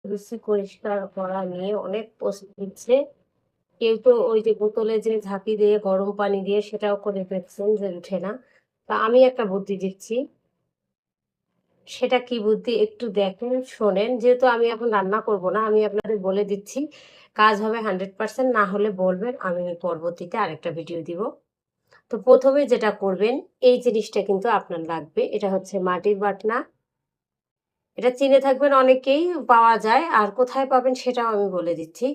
রুচি পরিষ্কার করা নিয়ে অনেক পোস্ট দিচ্ছে। কেউ তো ওই যে বোতলে যে ঝাঁকি দিয়ে গরম পানি দিয়ে সেটাও করে দেখছেন যে উঠে না। তা আমি একটা বুদ্ধি দিচ্ছি। সেটা কি বুদ্ধি একটু দেখেন, শোনেন। যেহেতু আমি এখন রান্না করব না, আমি আপনাদের বলে দিচ্ছি। কাজ হবে 100%, না হলে বলবেন, আমি পরবর্তীতে আরেকটা ভিডিও দিব। তো ১ম এ যেটা করবেন, এই জিনিসটা কিন্তু আপনার লাগবে। এটা হচ্ছে মাটির বাটনা। এটা চিনে থাকবেন অনেকেই, পাওয়া যায়। আর কোথায় পাবেন সেটাও আমি বলে দিচ্ছি।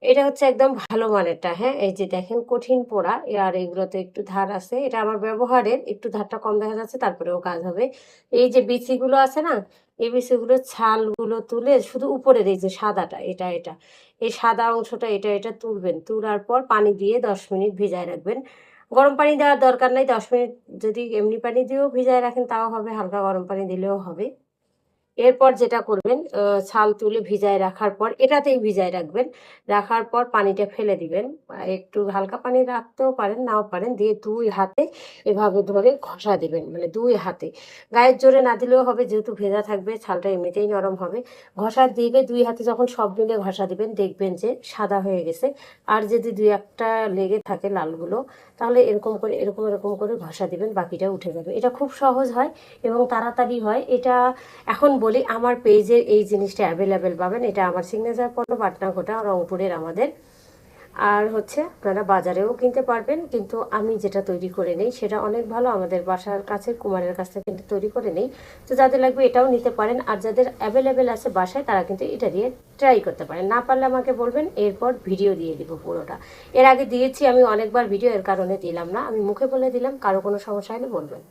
এটা হচ্ছে একদম ভালো মানেরটা, হ্যাঁ? এই যে দেখেন কঠিন পোড়া আর এগুলোতে একটু ধার আছে। এটা আমার ব্যবহারের, একটু ধারটা কম দেখা যাচ্ছে তারপরেও কাজ হবে। এই যে বিচিগুলো আছে না? এই বিচিগুলোর ছালগুলো তুলে শুধু উপরের এই যে সাদাটা এটা। এই সাদা অংশটা এটা তুলবেন। তুলার পর পানি দিয়ে ১০ মিনিট ভিজায় রাখবেন। গরম পানি দেওয়ার দরকার নাই। ১০ মিনিট যদি এমনি পানি দিয়েও ভিজায় রাখেন তাও হবে, হালকা গরম পানি দিলেও হবে। এরপর যেটা করবেন, ছাল তুলে ভিজায় রাখার পর এটাতেই ভিজায় রাখবেন। রাখার পর পানিটা ফেলে দিবেন। একটু হালকা পানি রাখতেও পারেন, নাও পারেন। দিয়ে ২ হাতে এভাবে ধরে ঘষা দিবেন। মানে ২ হাতে। গায়ের জোরে না দিলেও হবে, যেহেতু ভেজা থাকবে ছালটা এমনিতেই নরম হবে। ঘষা দিলে ২ হাতে যখন সব মিলে ঘষা দিবেন দেখবেন যে সাদা হয়ে গেছে। আর যদি ২-১ টা লেগে থাকে লালগুলো, তাহলে এরকম করে ঘষা দিবেন, বাকিটা উঠে যাবে। এটা খুব সহজ হয় এবং তাড়াতাড়ি হয়। এটা এখন বলি, আমার পেজে এই জিনিসটা অ্যাভেলেবেল পাবেন। এটা আমার সিগনেচার পণ্য, পাটনাঘোটা, রংপুরের আমাদের। আর হচ্ছে আপনারা বাজারেও কিনতে পারবেন, কিন্তু আমি যেটা তৈরি করে নেই সেটা অনেক ভালো। আমাদের বাসার কাছে কুমারের কাছ থেকে কিন্তু তৈরি করে নেই। তো যাদের লাগবে এটাও নিতে পারেন। আর যাদের অ্যাভেলেবেল আছে বাসায় তারা কিন্তু এটা দিয়ে ট্রাই করতে পারেন। না পারলে আমাকে বলবেন, এরপর ভিডিও দিয়ে দিব পুরোটা। এর আগে দিয়েছি আমি অনেকবার ভিডিও, এর কারণে দিলাম না। আমি মুখে বলে দিলাম, কারো কোনো সমস্যা হলে বলবেন।